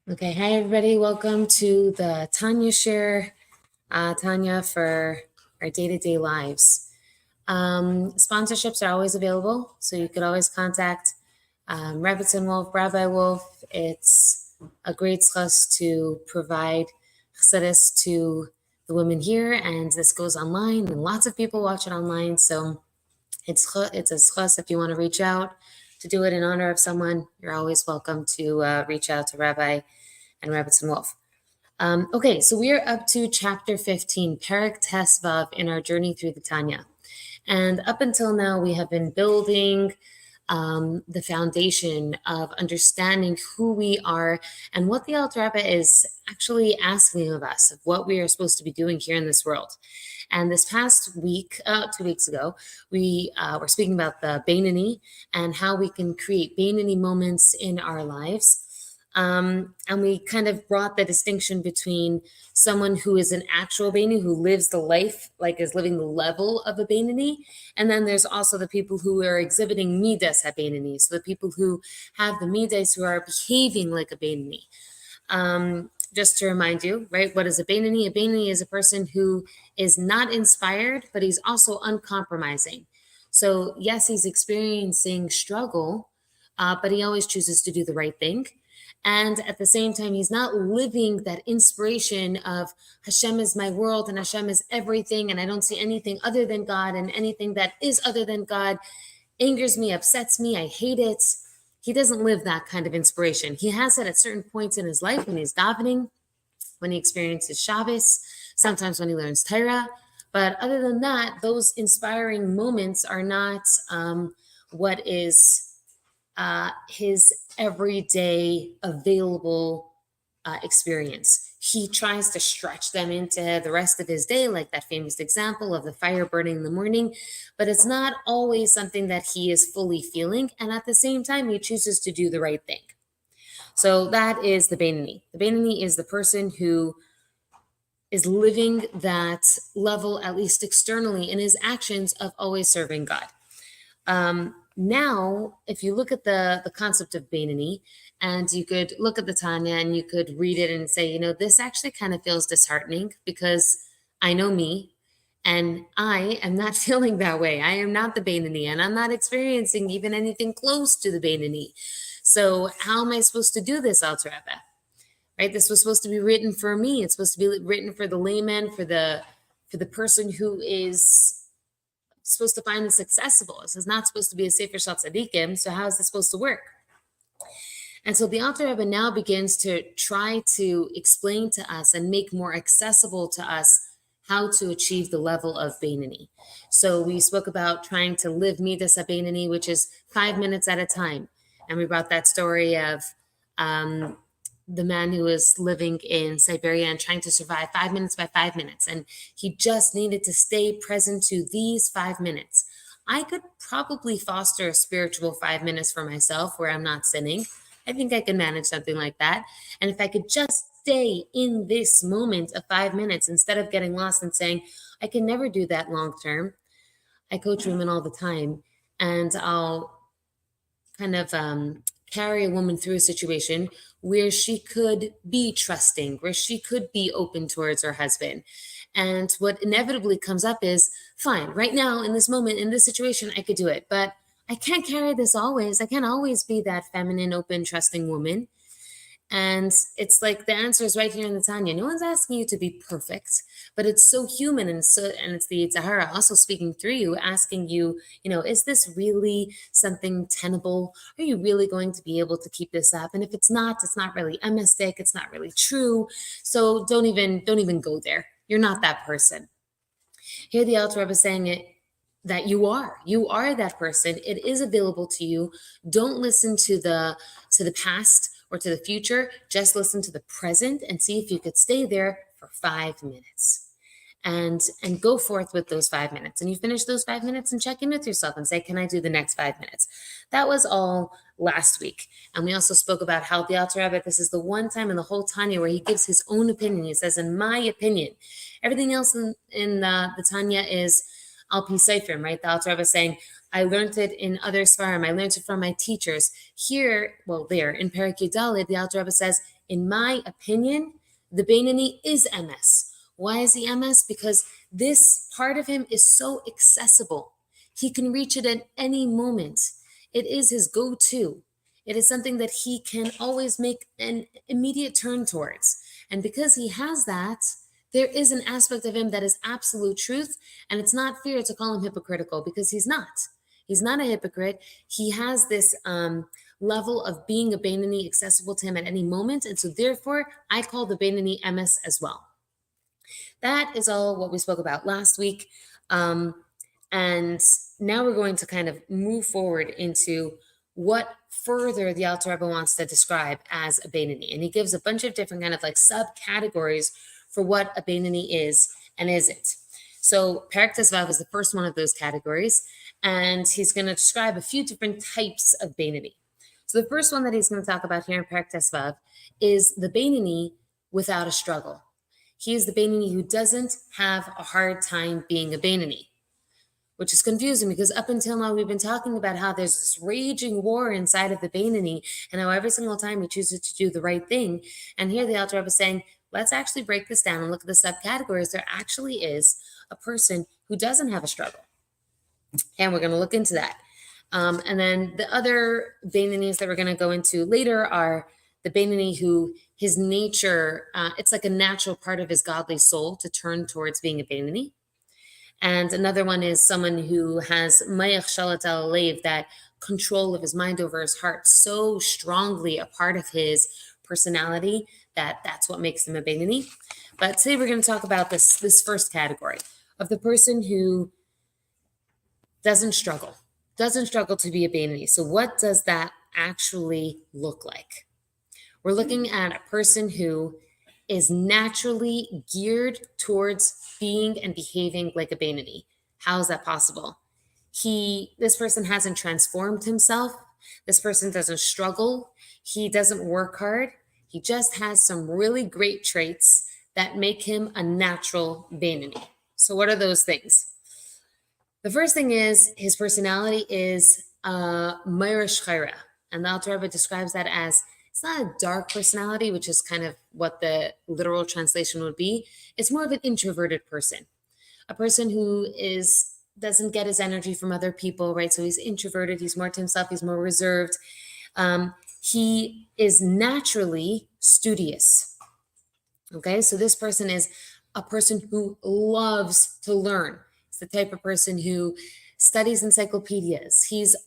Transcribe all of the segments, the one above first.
Okay, hi everybody. Welcome to the Tanya share. Tanya for our day-to-day lives. Sponsorships are always available, so you could always contact Rebbitzin Wolf, Rabbi Wolf. It's a great schus to provide chassidus to the women here, and this goes online, and lots of people watch it online. So it's a schus if you want to reach out to do it in honor of someone. You're always welcome to reach out to Rabbi and Rebbitzin Wolf. Okay, so we are up to chapter 15, Perek Tesvav, in our journey through the Tanya. And up until now, we have been building the foundation of understanding who we are and what the Alter Rebbe is actually asking of us, of what we are supposed to be doing here in this world. And this past week, 2 weeks ago, we were speaking about the Beinani and how we can create Beinani moments in our lives. And we kind of brought the distinction between someone who is an actual Beinani, who lives the life, like is living the level of a Beinani. And then there's also the people who are exhibiting Midas at Beinani. So the people who have the Midas, who are behaving like a Beinani. Just to remind you, right, what is a Beinani? A Beinani is a person who is not inspired, but he's also uncompromising. So yes, he's experiencing struggle, but he always chooses to do the right thing. And at the same time, he's not living that inspiration of Hashem is my world and Hashem is everything, and I don't see anything other than God, and anything that is other than God angers me, upsets me, I hate it. He doesn't live that kind of inspiration. He has it at certain points in his life when he's davening, when he experiences Shabbos, sometimes when he learns Torah. But other than that, those inspiring moments are not what is his everyday available experience. He tries to stretch them into the rest of his day, like that famous example of the fire burning in the morning, but it's not always something that he is fully feeling. And at the same time, he chooses to do the right thing. So that is the Beinani. The Beinani is the person who is living that level, at least externally, in his actions of always serving God. Now, if you look at the concept of Beinani, and you could look at the Tanya and you could read it and say, this actually kind of feels disheartening, because I know me, and I am not feeling that way. I am not the Beinani, and I'm not experiencing even anything close to the Beinani. So how am I supposed to do this, Alter Rebbe? Right? This was supposed to be written for me. It's supposed to be written for the layman, for the person who is supposed to find this accessible. This is not supposed to be a Sefer Shal Tzadikim, so how is this supposed to work? And so the Alter Rebbe now begins to try to explain to us and make more accessible to us how to achieve the level of Beinani. So we spoke about trying to live Midas Beinani, which is 5 minutes at a time. And we brought that story of the man who was living in Siberia and trying to survive 5 minutes by 5 minutes. And he just needed to stay present to these 5 minutes. I could probably foster a spiritual 5 minutes for myself where I'm not sinning. I think I can manage something like that. And if I could just stay in this moment of 5 minutes instead of getting lost and saying, I can never do that long term. I coach women all the time, and I'll kind of carry a woman through a situation where she could be trusting, where she could be open towards her husband. And what inevitably comes up is, fine, right now, in this moment, in this situation, I could do it, but I can't carry this always. I can't always be that feminine, open, trusting woman. And it's like the answer is right here in the Tanya. No one's asking you to be perfect, but it's so human, and it's the Zahara also speaking through you, asking you, is this really something tenable? Are you really going to be able to keep this up? And if it's not really emistic, it's not really true. So don't even go there. You're not that person. Here the Alter Rebbe is saying it, that you are that person. It is available to you. Don't listen to the past or to the future. Just listen to the present and see if you could stay there for 5 minutes, and go forth with those 5 minutes. And you finish those 5 minutes and check in with yourself and say, can I do the next 5 minutes? That was all last week. And we also spoke about how the Alter Rebbe, this is the one time in the whole Tanya where he gives his own opinion. He says, in my opinion. Everything else in the Tanya is Al Pi Seifrim, right? The Alter Rebbe is saying, I learned it in other Svarim. I learned it from my teachers. Here, there in Perek Yudalid, the Alter Rebbe says, in my opinion, the Beinani is MS. Why is he MS? Because this part of him is so accessible. He can reach it at any moment. It is his go-to. It is something that he can always make an immediate turn towards. And because he has that, there is an aspect of him that is absolute truth, and it's not fair to call him hypocritical because he's not. He's not a hypocrite. He has this level of being a Beinani accessible to him at any moment, and so therefore, I call the Beinani MS as well. That is all what we spoke about last week, and now we're going to kind of move forward into what further the Alter Rebbe wants to describe as a Beinani, and he gives a bunch of different kind of like subcategories for what a Beinani is and isn't. So Perek Tezvav is the first one of those categories, and he's going to describe a few different types of Beinani. So the first one that he's going to talk about here in Perek Tezvav is the Beinani without a struggle. He is the Beinani who doesn't have a hard time being a Beinani, which is confusing because up until now we've been talking about how there's this raging war inside of the Beinani and how every single time he chooses to do the right thing. And here the Alter Rebbe is saying, let's actually break this down and look at the subcategories. There actually is a person who doesn't have a struggle. And we're going to look into that. And then the other Beinanis that we're going to go into later are the Beinani who his nature, it's like a natural part of his godly soul to turn towards being a Beinani. And another one is someone who has Mayach Shalat al Lev, that control of his mind over his heart, so strongly a part of his personality that's what makes him a Beinani. But today we're going to talk about this first category of the person who doesn't struggle to be a Beinani. So what does that actually look like? We're looking at a person who is naturally geared towards being and behaving like a Beinani. How is that possible? This person hasn't transformed himself. This person doesn't struggle. He doesn't work hard. He just has some really great traits that make him a natural Beinani. So what are those things? The first thing is his personality is Meirish Chayra. And the Alter Rebbe describes that as, it's not a dark personality, which is kind of what the literal translation would be. It's more of an introverted person, a person who doesn't get his energy from other people, right? So he's introverted, he's more to himself, he's more reserved. He is naturally studious. Okay, so this person is a person who loves to learn. It's the type of person who studies encyclopedias. She is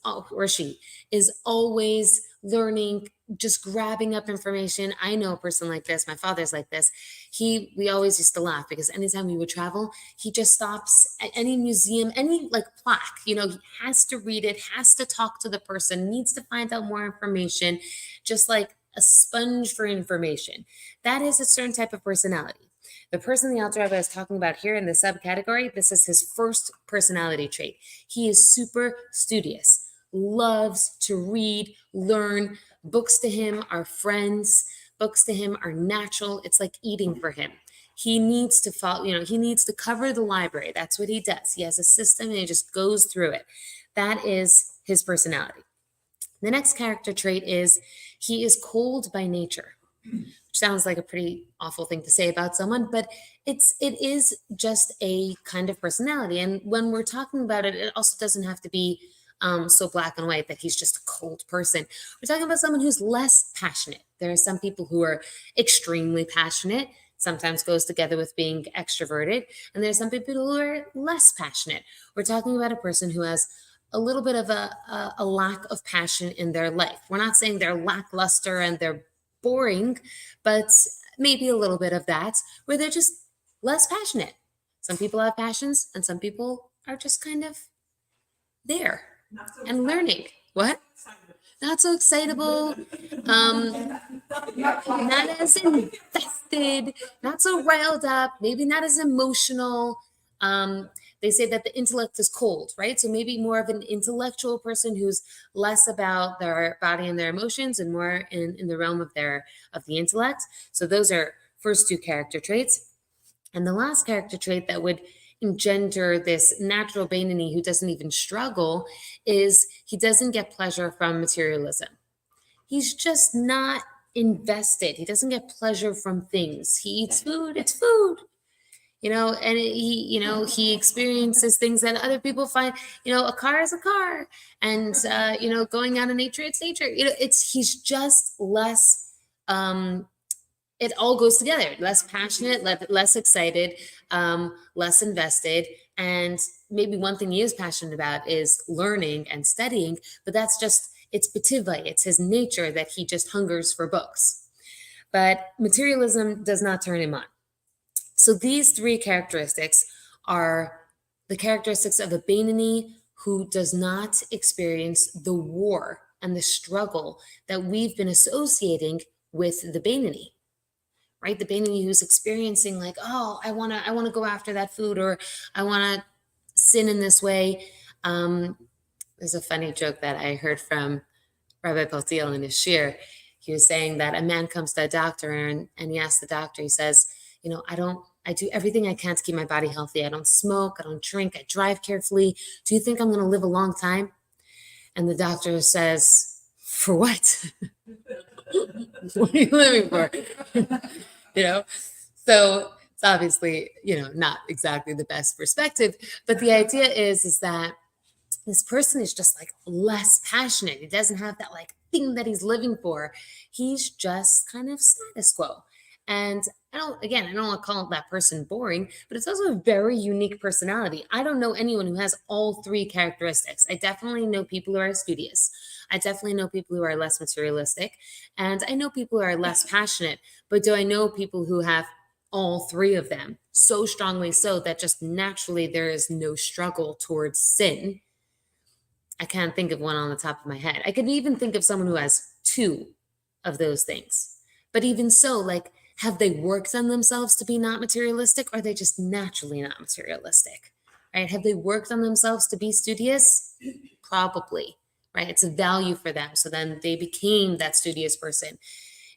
always learning, just grabbing up information. I know a person like this. My father's like this. We always used to laugh because anytime we would travel, he just stops at any museum, any like plaque, he has to read it, has to talk to the person, needs to find out more information, just like a sponge for information. That is a certain type of personality. The person the Alter Rebbe is talking about here in the subcategory, this is his first personality trait. He is super studious, loves to read, learn. Books to him are friends. Books to him are natural. It's like eating for him. He needs to follow, he needs to cover the library. That's what he does. He has a system and he just goes through it. That is his personality. The next character trait is he is cold by nature. Which sounds like a pretty awful thing to say about someone, but it is just a kind of personality. And when we're talking about it, it also doesn't have to be so black and white that he's just a cold person. We're talking about someone who's less passionate. There are some people who are extremely passionate, sometimes goes together with being extroverted. And there's some people who are less passionate. We're talking about a person who has a little bit of a lack of passion in their life. We're not saying they're lackluster and they're boring, but maybe a little bit of that, where they're just less passionate. Some people have passions and some people are just kind of there and learning. What? Not so excitable, not as invested, not so riled up, maybe not as emotional. They say that the intellect is cold, right? So maybe more of an intellectual person who's less about their body and their emotions and more in the realm of the intellect. So those are first two character traits. And the last character trait that would engender this natural Bainani who doesn't even struggle is he doesn't get pleasure from materialism. He's just not invested. He doesn't get pleasure from things. He eats food, it's food. And he experiences things that other people find, a car is a car, and going out in nature, it's nature. He's just less, it all goes together, less passionate, less excited, less invested. And maybe one thing he is passionate about is learning and studying, but that's just, it's betivai, it's his nature that he just hungers for books. But materialism does not turn him on. So these three characteristics are the characteristics of a Bainani who does not experience the war and the struggle that we've been associating with the Bainani, right? The Bainani who's experiencing like, oh, I want to go after that food, or I want to sin in this way. There's a funny joke that I heard from Rabbi Paltiel in his shir. He was saying that a man comes to a doctor and he asks the doctor, he says, I do everything I can to keep my body healthy. I don't smoke, I don't drink, I drive carefully. Do you think I'm going to live a long time? And the doctor says, for what? What are you living for? So it's obviously, not exactly the best perspective, but the idea is that this person is just like less passionate. He doesn't have that like thing that he's living for. He's just kind of status quo. And I don't want to call that person boring, but it's also a very unique personality. I don't know anyone who has all three characteristics. I definitely know people who are studious. I definitely know people who are less materialistic. And I know people who are less passionate. But do I know people who have all three of them so strongly so that just naturally there is no struggle towards sin? I can't think of one on the top of my head. I could even think of someone who has two of those things. But even so, like, have they worked on themselves to be not materialistic, or are they just naturally not materialistic, right? Have they worked on themselves to be studious? Probably, right? It's a value for them. So then they became that studious person.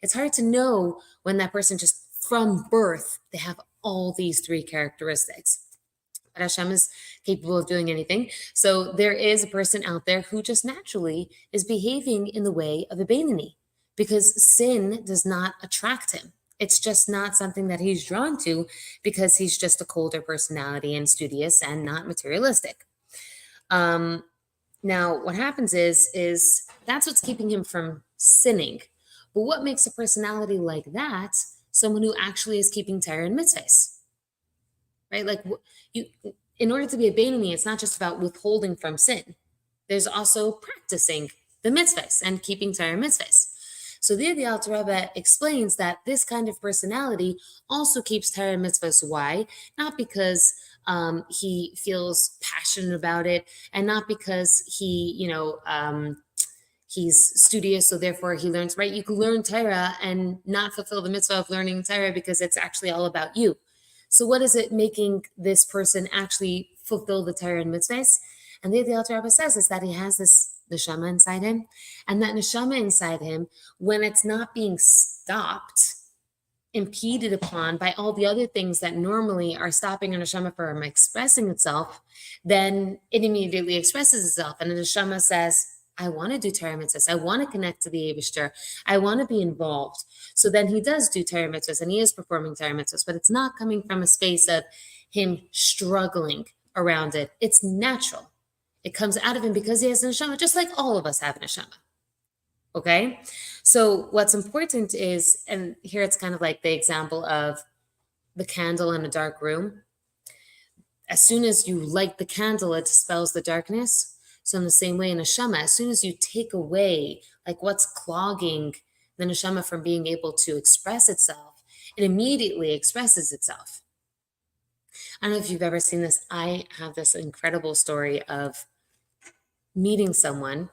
It's hard to know when that person just from birth, they have all these three characteristics. But Hashem is capable of doing anything. So there is a person out there who just naturally is behaving in the way of a Bainani because sin does not attract him. It's just not something that he's drawn to because he's just a colder personality and studious and not materialistic. Now, what happens is that's what's keeping him from sinning. But what makes a personality like that someone who actually is keeping Torah and mitzvahs? Right? Like in order to be a Bainani, it's not just about withholding from sin. There's also practicing the mitzvahs and keeping Torah and mitzvahs. So the Alter Rebbe explains that this kind of personality also keeps Torah and mitzvahs. Why? Not because he feels passionate about it, and not because he's studious, so therefore he learns, right? You can learn Torah and not fulfill the mitzvah of learning Torah because it's actually all about you. So what is it making this person actually fulfill the Torah and mitzvahs? And the Alter Rebbe says is that he has this neshama inside him, and that neshama inside him, when it's not being stopped, impeded upon by all the other things that normally are stopping a neshama from expressing itself, then it immediately expresses itself. And the neshama says, I want to do Torah mitzvahs. I want to connect to the Eibishter. I want to be involved. So then he does do Torah mitzvahs and he is performing Torah mitzvahs, but it's not coming from a space of him struggling around it. It's natural. It comes out of him because he has a neshama, just like all of us have a neshama. Okay? So what's important is, and here it's kind of like the example of the candle in a dark room. As soon as you light the candle, it dispels the darkness. So in the same way in neshama, as soon as you take away like what's clogging the neshama from being able to express itself, it immediately expresses itself. I don't know if you've ever seen this. I have this incredible story of meeting someone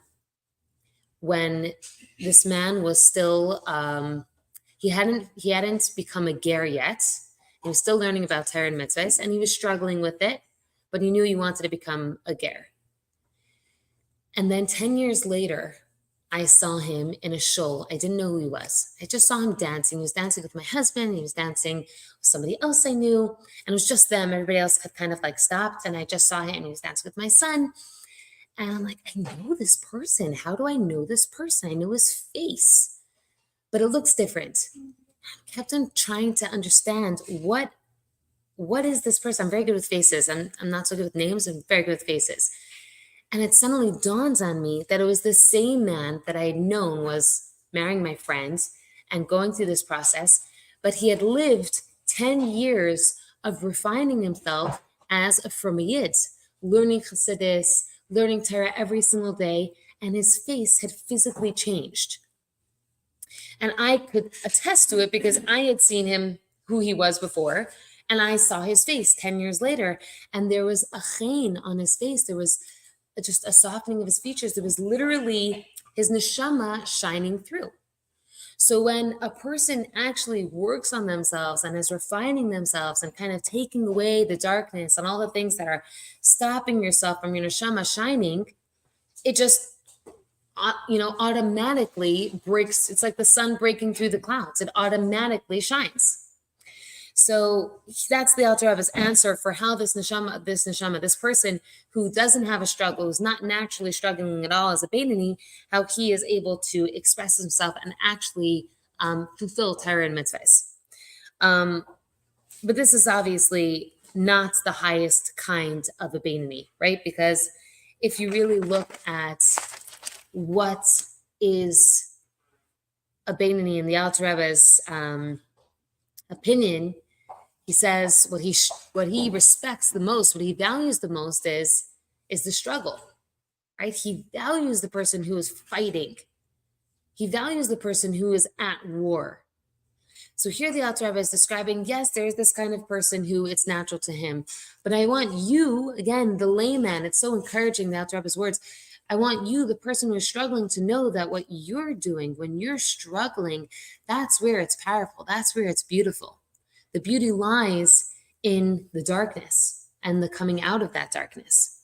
when this man was still, he hadn't become a ger yet. He was still learning about Torah and mitzvahs, and he was struggling with it, but he knew he wanted to become a ger. And then 10 years later, I saw him in a shul. I didn't know who he was. I just saw him dancing. He was dancing with my husband. He was dancing with somebody else I knew. And it was just them. Everybody else had kind of like stopped. And I just saw him. He was dancing with my son. And I'm like, I know this person. How do I know this person? I know his face, but it looks different. I kept on trying to understand what is this person? I'm very good with faces. I'm not so good with names. I'm very good with faces. And it suddenly dawns on me that it was the same man that I had known was marrying my friend and going through this process, but he had lived 10 years of refining himself as a Fruma Yid, learning Chassidus, learning Torah every single day, and his face had physically changed. And I could attest to it because I had seen him who he was before, and I saw his face 10 years later, and there was a chain on his face. There was just a softening of his features. There was literally his neshama shining through. So when a person actually works on themselves and is refining themselves and kind of taking away the darkness and all the things that are stopping yourself from your neshama shining, it just automatically breaks. It's like the sun breaking through the clouds. It automatically shines. So that's the Alter Rebbe's answer for how this person who doesn't have a struggle, who's not naturally struggling at all as a Beinoni, how he is able to express himself and actually fulfill Torah and mitzvahs. But this is obviously not the highest kind of a Beinoni, right? Because if you really look at what is a Beinoni in the Alter Rebbe's opinion, he says what he respects the most, what he values the most is the struggle, right? He values the person who is fighting. He values the person who is at war. So here the Alter Rebbe is describing, yes, there's this kind of person who it's natural to him, but I want you, again, the layman, it's so encouraging, the Alter Rebbe's words, I want you, the person who is struggling, to know that what you're doing when you're struggling, that's where it's powerful, that's where it's beautiful. The beauty lies in the darkness and the coming out of that darkness.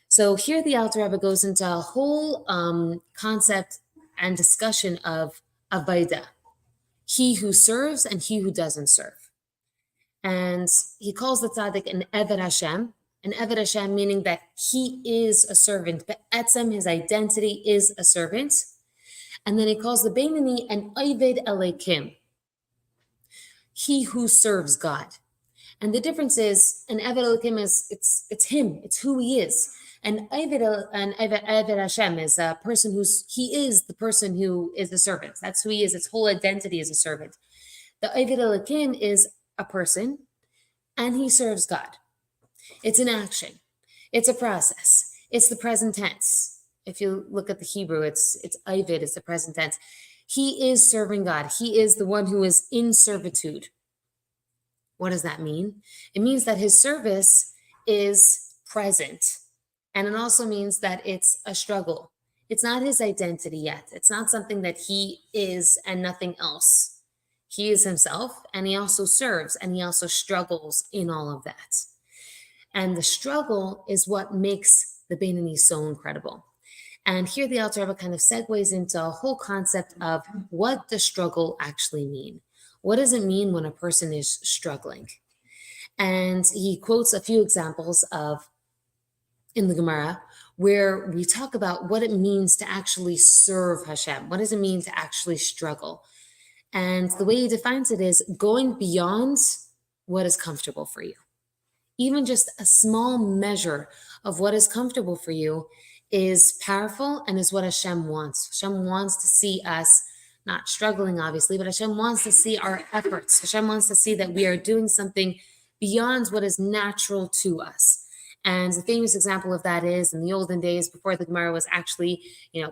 So here the Alter Rebbe goes into a whole concept and discussion of Avodah, he who serves and he who doesn't serve. And he calls the tzaddik an Eved Hashem meaning that he is a servant, but etzem, his identity is a servant. And then he calls the Beinoni an Oved Elokim, he who serves God. And the difference is, an Eved Elokim is, it's him, it's who he is. And Eved Hashem is a person he is the person who is the servant. That's who he is. Its whole identity is a servant. The Oved Elokim is a person, and he serves God. It's an action. It's a process. It's the present tense. If you look at the Hebrew, it's Oved, it's the present tense. He is serving God. He is the one who is in servitude. What does that mean? It means that his service is present. And it also means that it's a struggle. It's not his identity yet. It's not something that he is and nothing else. He is himself, and he also serves, and he also struggles in all of that. And the struggle is what makes the Beinoni so incredible. And here the Alter Rebbe kind of segues into a whole concept of what does struggle actually mean? What does it mean when a person is struggling? And he quotes a few examples in the Gemara where we talk about what it means to actually serve Hashem. What does it mean to actually struggle? And the way he defines it is going beyond what is comfortable for you. Even just a small measure of what is comfortable for you is powerful and is what Hashem wants. Hashem wants to see us not struggling, obviously, but Hashem wants to see our efforts. Hashem wants to see that we are doing something beyond what is natural to us. And the famous example of that is in the olden days, before the Gemara was actually,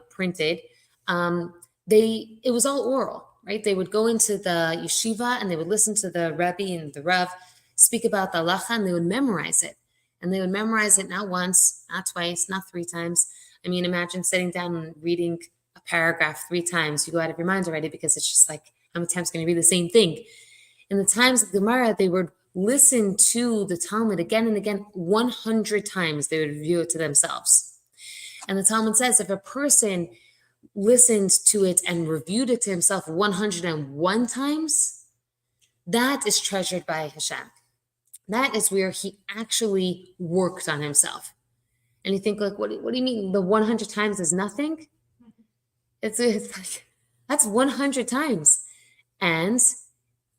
printed, it was all oral, right? They would go into the yeshiva and they would listen to the Rebbe and the Rav speak about the halacha, and they would memorize it. And they would memorize it not once, not twice, not 3 times. I mean, imagine sitting down and reading a paragraph 3 times. You go out of your mind already because it's just like, how many times can you read the same thing? In the times of the Gemara, they would listen to the Talmud again and again, 100 times. They would review it to themselves. And the Talmud says if a person listened to it and reviewed it to himself 101 times, that is treasured by Hashem. That is where he actually worked on himself. And you think, like, what do you mean the 100 times is nothing? It's like, that's 100 times. And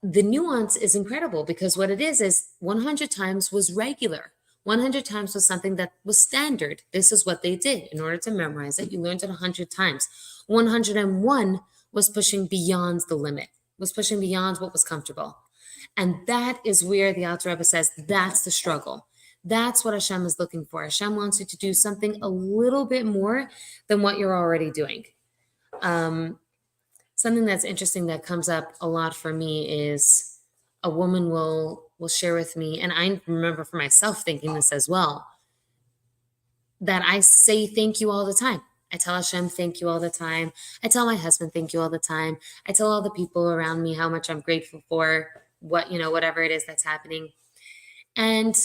the nuance is incredible, because what it is 100 times was regular. 100 times was something that was standard. This is what they did. In order to memorize it, you learned it 100 times. 101 was pushing beyond the limit, was pushing beyond what was comfortable. And that is where the Alter Rebbe says that's the struggle. That's what Hashem is looking for. Hashem wants you to do something a little bit more than what you're already doing. Something that's interesting that comes up a lot for me is a woman will share with me, and I remember for myself thinking this as well, that I say thank you all the time. I tell Hashem thank you all the time. I tell my husband thank you all the time. I tell all the people around me how much I'm grateful for whatever it is that's happening. And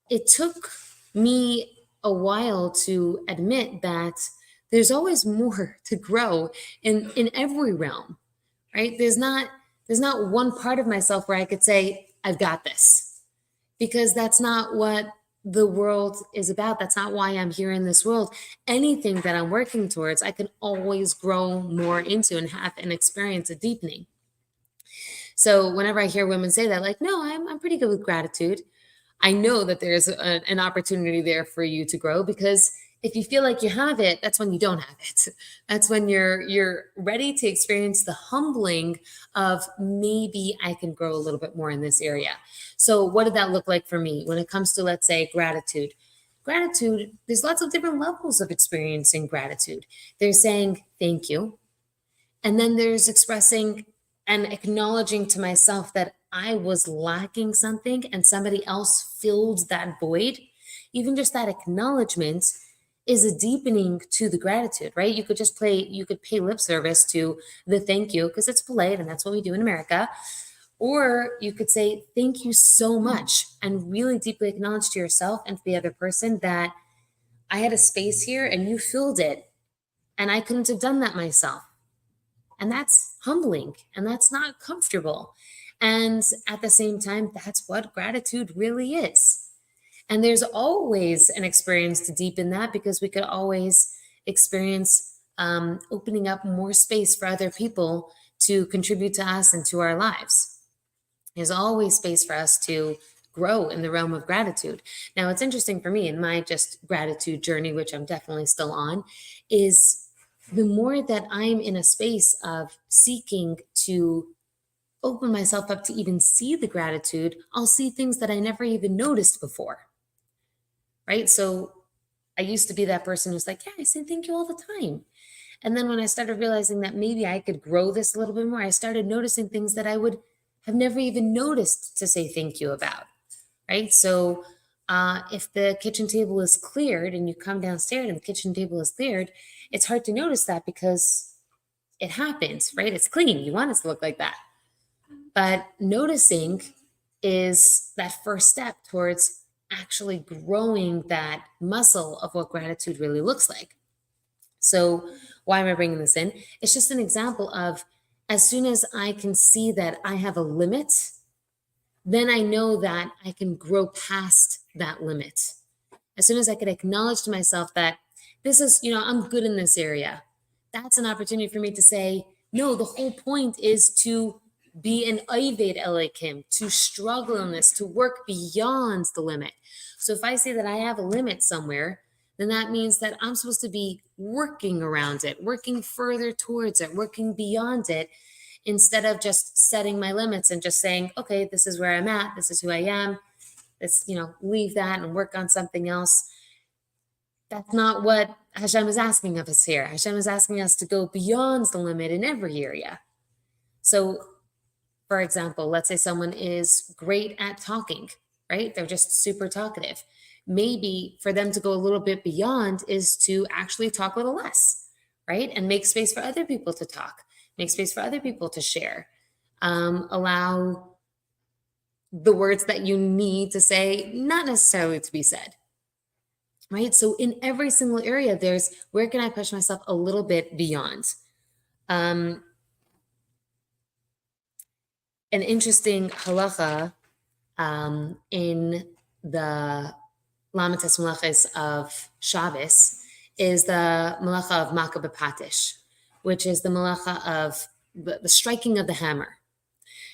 it took me a while to admit that there's always more to grow in every realm, right? There's not one part of myself where I could say, I've got this, because that's not what the world is about. That's not why I'm here in this world. Anything that I'm working towards, I can always grow more into and have and experience a deepening. So whenever I hear women say that, like, no, I'm pretty good with gratitude, I know that there's an opportunity there for you to grow, because if you feel like you have it, that's when you don't have it. That's when you're ready to experience the humbling of, maybe I can grow a little bit more in this area. So what did that look like for me when it comes to, let's say, gratitude? Gratitude, there's lots of different levels of experiencing gratitude. There's saying thank you. And then there's expressing and acknowledging to myself that I was lacking something and somebody else filled that void. Even just that acknowledgement is a deepening to the gratitude, right? You could pay lip service to the thank you because it's polite and that's what we do in America. Or you could say, thank you so much, and really deeply acknowledge to yourself and to the other person that I had a space here and you filled it, and I couldn't have done that myself. And that's humbling, and that's not comfortable. And at the same time, that's what gratitude really is. And there's always an experience to deepen that, because we could always experience opening up more space for other people to contribute to us and to our lives. There's always space for us to grow in the realm of gratitude. Now, what's interesting for me in my just gratitude journey, which I'm definitely still on, is the more that I'm in a space of seeking to open myself up to even see the gratitude, I'll see things that I never even noticed before. Right? So I used to be that person who's like, yeah, I say thank you all the time. And then when I started realizing that maybe I could grow this a little bit more, I started noticing things that I would have never even noticed to say thank you about. Right? So if the kitchen table is cleared and you come downstairs and the kitchen table is cleared, it's hard to notice that because it happens, right? It's clean. You want it to look like that. But noticing is that first step towards actually growing that muscle of what gratitude really looks like. So why am I bringing this in? It's just an example of, as soon as I can see that I have a limit, then I know that I can grow past that limit. As soon as I can acknowledge to myself that this is, I'm good in this area, that's an opportunity for me to say, no, the whole point is to be an Oved Elokim, to struggle in this, to work beyond the limit. So if I say that I have a limit somewhere, then that means that I'm supposed to be working around it, working further towards it, working beyond it, instead of just setting my limits and just saying, okay, this is where I'm at, this is who I am, this, leave that and work on something else. That's not what Hashem is asking of us here. Hashem is asking us to go beyond the limit in every area. So, for example, let's say someone is great at talking, right? They're just super talkative. Maybe for them to go a little bit beyond is to actually talk a little less, right? And make space for other people to talk, make space for other people to share. Allow the words that you need to say not necessarily to be said. right? So in every single area, there's where can I push myself a little bit beyond? An interesting halacha in the Lamites Malachas of Shabbos is the malacha of Maka B'Patish, which is the malacha of the striking of the hammer.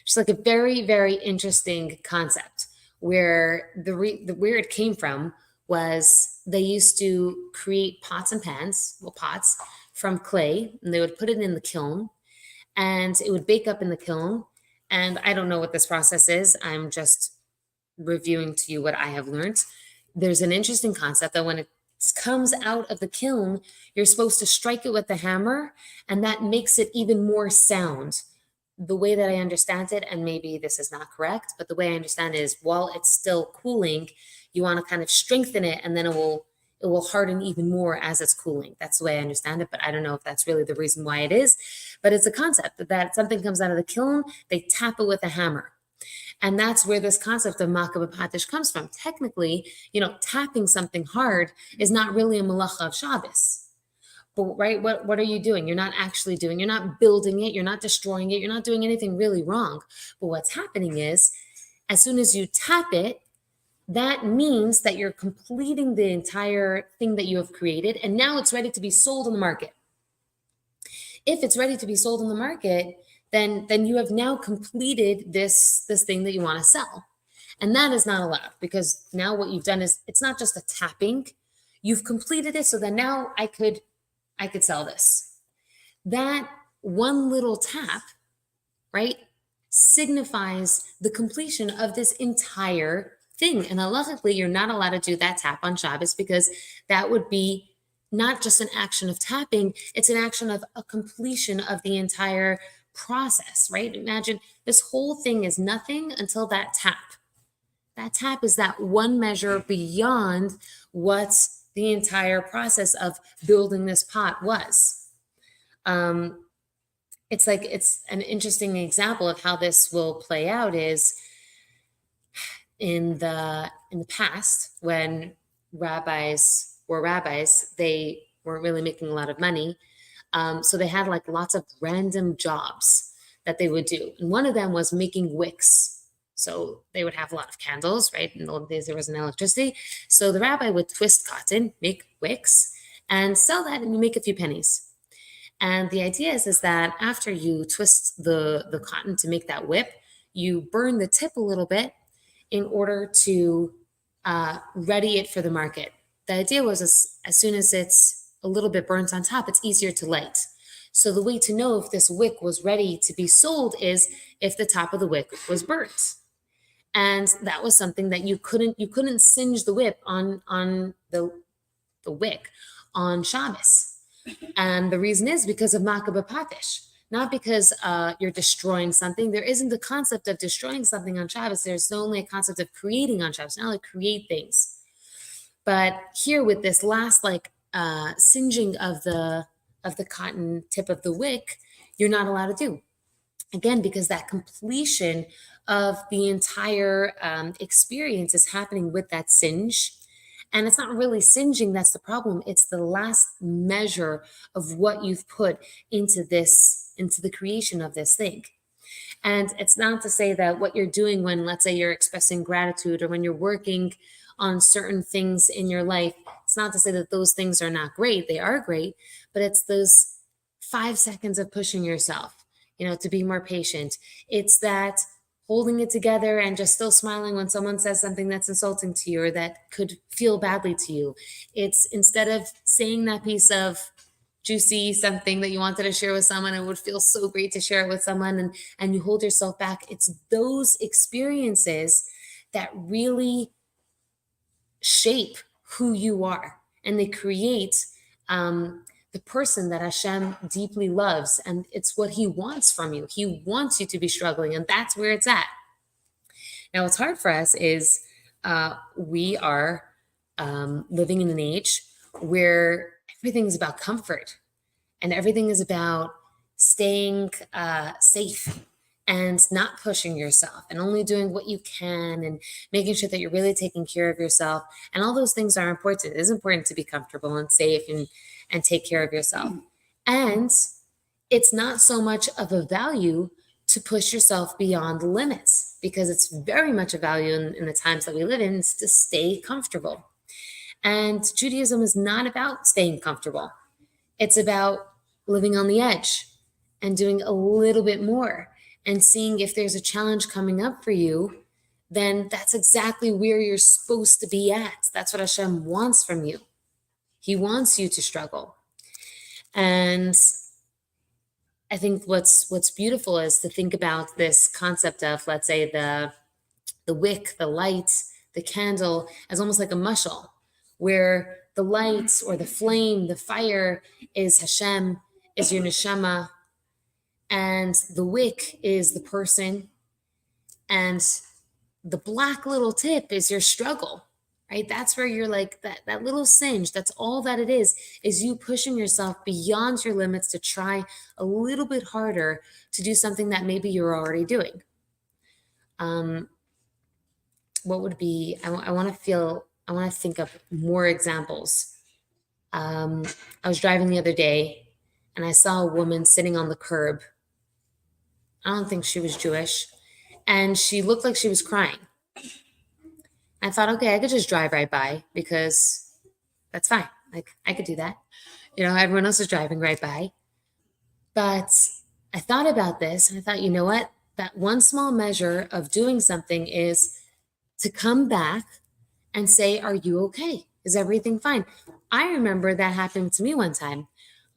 It's like a very, very interesting concept where where it came from was they used to create pots and pans, well, pots from clay, and they would put it in the kiln, and it would bake up in the kiln. And I don't know what this process is. I'm just reviewing to you what I have learned. There's an interesting concept that when it comes out of the kiln, you're supposed to strike it with the hammer, and that makes it even more sound. The way that I understand it, and maybe this is not correct, but the way I understand it is while it's still cooling, you want to kind of strengthen it, and then it will harden even more as it's cooling. That's the way I understand it, but I don't know if that's really the reason why it is. But it's a concept that something comes out of the kiln, they tap it with a hammer. And that's where this concept of Maka B'Patish comes from. Technically, tapping something hard is not really a malacha of Shabbos. But right, what are you doing? You're not actually doing, you're not building it, you're not destroying it, you're not doing anything really wrong. But what's happening is, as soon as you tap it, that means that you're completing the entire thing that you have created, and now it's ready to be sold on the market. If it's ready to be sold on the market, then you have now completed this thing that you want to sell. And that is not allowed, because now what you've done is, it's not just a tapping, you've completed it, so then now I could sell this. That one little tap, right, signifies the completion of this entire thing. And halachically, you're not allowed to do that tap on Shabbos, because that would be not just an action of tapping, it's an action of a completion of the entire process, right? Imagine this whole thing is nothing until that tap. That tap is that one measure beyond what the entire process of building this pot was. It's an interesting example of how this will play out is in the past, when rabbis were rabbis, they weren't really making a lot of money. So they had lots of random jobs that they would do. And one of them was making wicks. So they would have a lot of candles, right? In the old days, there wasn't electricity. So the rabbi would twist cotton, make wicks, and sell that, and you make a few pennies. And the idea is that after you twist the cotton to make that whip, you burn the tip a little bit in order to ready it for the market. The idea was as soon as it's a little bit burnt on top, it's easier to light. So the way to know if this wick was ready to be sold is if the top of the wick was burnt. And that was something that you couldn't singe the whip on the wick on Shabbos. And the reason is because of Maka B'Patish, not because you're destroying something. There isn't the concept of destroying something on Shabbos. There's only a concept of creating on Shabbos, not create things. But here with this last singeing of the cotton tip of the wick, you're not allowed to do. Again, because that completion of the entire experience is happening with that singe. And it's not really singeing that's the problem. It's the last measure of what you've put into the creation of this thing. And it's not to say that what you're doing when, let's say, you're expressing gratitude, or when you're working on certain things in your life, it's not to say that those things are not great. They are great, but it's those 5 seconds of pushing yourself, to be more patient. It's that holding it together and just still smiling when someone says something that's insulting to you or that could feel badly to you. It's instead of saying that piece of juicy something that you wanted to share with someone, it would feel so great to share it with someone, and you hold yourself back. It's those experiences that really shape who you are, and they create the person that Hashem deeply loves, and it's what he wants from you. He wants you to be struggling, and that's where it's at. Now, what's hard for us is we are living in an age where everything is about comfort, and everything is about staying safe and not pushing yourself and only doing what you can and making sure that you're really taking care of yourself. And all those things are important. It is important to be comfortable and safe and take care of yourself. And it's not so much of a value to push yourself beyond the limits, because it's very much a value in the times that we live in, is to stay comfortable. And Judaism is not about staying comfortable. It's about living on the edge and doing a little bit more and seeing if there's a challenge coming up for you, then that's exactly where you're supposed to be at. That's what Hashem wants from you. He wants you to struggle. And I think what's beautiful is to think about this concept of, let's say, the wick, the light, the candle as almost like a mashal, where the light or the flame, the fire is Hashem, is your neshama, and the wick is the person, and the black little tip is your struggle, right? That's where you're like that little singe. That's all that it is you pushing yourself beyond your limits to try a little bit harder to do something that maybe you're already doing. What would be, I want to think of more examples. I was driving the other day and I saw a woman sitting on the curb. I don't think she was Jewish, and she looked like she was crying. I thought, okay, I could just drive right by because that's fine. Like, I could do that. Everyone else is driving right by. But I thought about this and I thought, you know what? That one small measure of doing something is to come back and say, are you okay? Is everything fine? I remember that happened to me one time.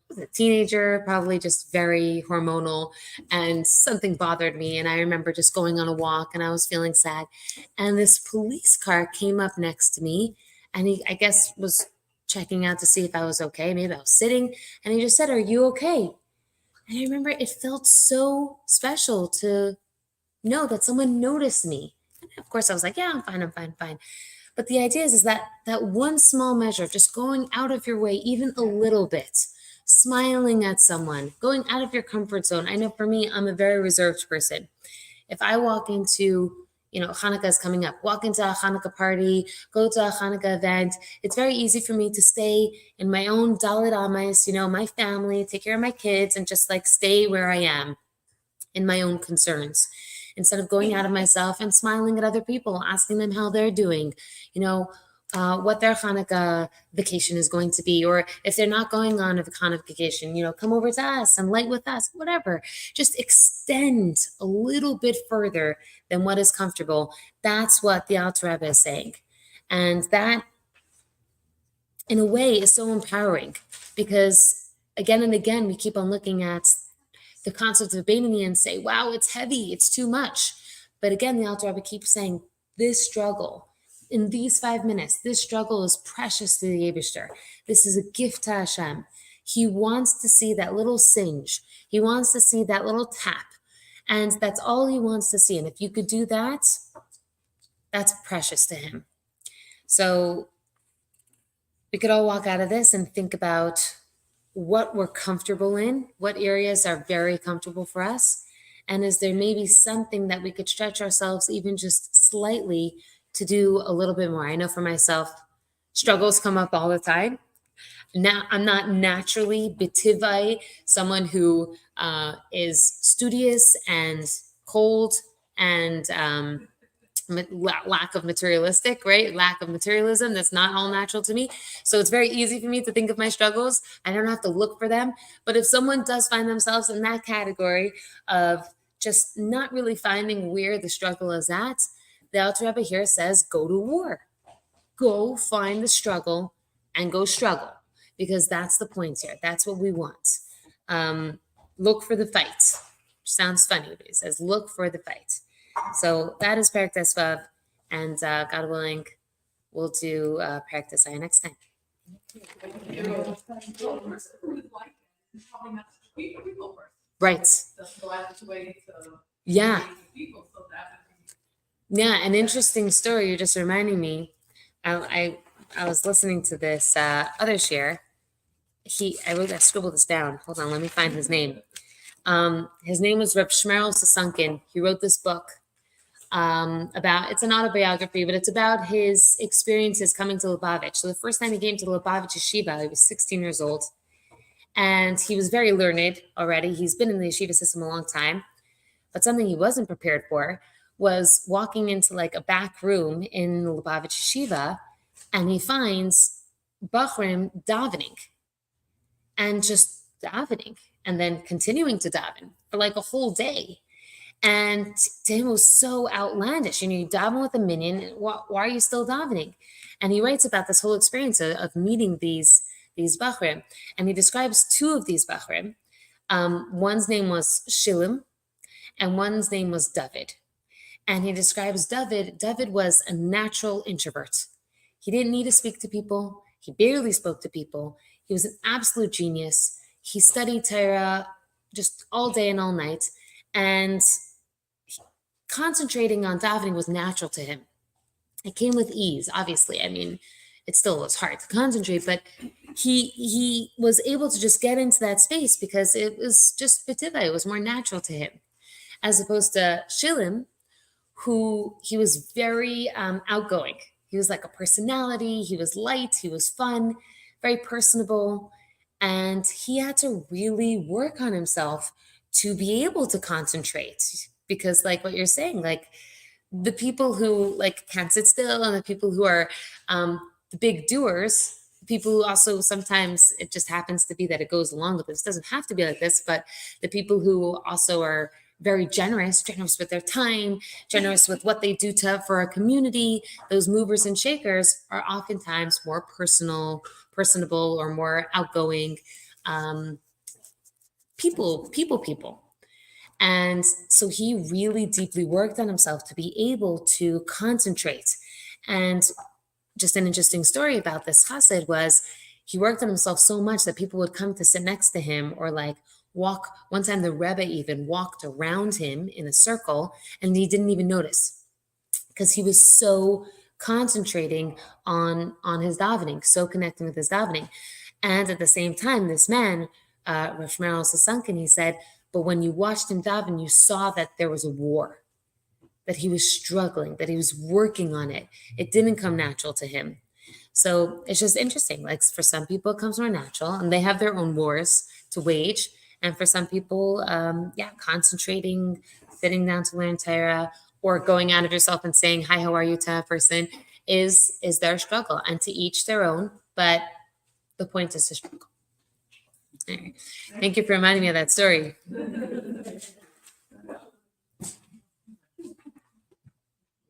I was a teenager, probably just very hormonal, and something bothered me. And I remember just going on a walk and I was feeling sad. And this police car came up next to me and he, I guess, was checking out to see if I was okay. Maybe I was sitting, and he just said, are you okay? And I remember it felt so special to know that someone noticed me. And of course I was like, yeah, I'm fine. But the idea is that one small measure of just going out of your way, even a little bit, smiling at someone, going out of your comfort zone. I know for me, I'm a very reserved person. If I walk into, Hanukkah is coming up, walk into a Hanukkah party, go to a Hanukkah event, it's very easy for me to stay in my own Dalit Amayis, my family, take care of my kids, and just like stay where I am in my own concerns, instead of going out of myself and smiling at other people, asking them how they're doing, what their Hanukkah vacation is going to be, or if they're not going on a Hanukkah vacation, come over to us and light with us, whatever. Just extend a little bit further than what is comfortable. That's what the Alter Rebbe is saying. And that, in a way, is so empowering, because again and again, we keep on looking at the concept of Beinoni and say, wow, it's heavy, it's too much. But again, the Alter Rebbe keeps saying, this struggle, in these 5 minutes, this struggle is precious to the Eibishter. This is a gift to Hashem. He wants to see that little singe. He wants to see that little tap. And that's all he wants to see. And if you could do that, that's precious to him. So we could all walk out of this and think about what we're comfortable in, what areas are very comfortable for us, and is there maybe something that we could stretch ourselves even just slightly to do a little bit more. I know for myself, struggles come up all the time. Now, I'm not naturally betivai, someone who is studious and cold and lack of materialistic, right? Lack of materialism. That's not all natural to me. So it's very easy for me to think of my struggles. I don't have to look for them. But if someone does find themselves in that category of just not really finding where the struggle is at, the Alter Rebbe here says, go to war. Go find the struggle and go struggle, because that's the point here. That's what we want. Look for the fight. Sounds funny, but he says, look for the fight. So that is Perek Tesvav, and God willing, we'll do Perek Tesvav next time. Right. Yeah. Yeah, an interesting story. You're just reminding me. I was listening to this other share. I scribbled this down. Hold on, let me find his name. His name was Reb Shmerel Sasunkin. He wrote this book it's an autobiography, but it's about his experiences coming to Lubavitch. So the first time he came to the Lubavitch yeshiva, he was 16 years old, and he was very learned already. He's been in the yeshiva system a long time, but something he wasn't prepared for was walking into like a back room in the Lubavitch yeshiva, and he finds Bachrim davening, and just davening, and then continuing to daven for like a whole day. And to him, it was so outlandish. You daven with a minyan. Why are you still davening? And he writes about this whole experience of meeting these bachrim. And he describes two of these bachrim. One's name was Shilim, and one's name was David. And he describes David. David was a natural introvert. He didn't need to speak to people. He barely spoke to people. He was an absolute genius. He studied Torah just all day and all night. And concentrating on davening was natural to him. It came with ease, obviously. I mean, it still was hard to concentrate, but he was able to just get into that space because it was just betiva. It was more natural to him, as opposed to Shilim, who he was very outgoing. He was like a personality. He was light. He was fun, very personable, and he had to really work on himself to be able to concentrate. Because like what you're saying, like the people who like can't sit still and the people who are the big doers, people who also sometimes it just happens to be that it goes along with this. It doesn't have to be like this, but the people who also are very generous with their time, generous with what they do for a community, those movers and shakers are oftentimes more personable or more outgoing people. And so he really deeply worked on himself to be able to concentrate. And just an interesting story about this chassid was he worked on himself so much that people would come to sit next to him or like walk. One time the Rebbe even walked around him in a circle and he didn't even notice because he was so concentrating on his davening, so connecting with his davening. And at the same time, this man, Rav Shmerel Sasunkin, he said, but when you watched him daven, you saw that there was a war, that he was struggling, that he was working on it. It didn't come natural to him. So it's just interesting. Like for some people, it comes more natural and they have their own wars to wage. And for some people, concentrating, sitting down to learn Torah, or going out of yourself and saying, hi, how are you to a person is their struggle. And to each their own, but the point is to struggle. All right. Thank you for reminding me of that story.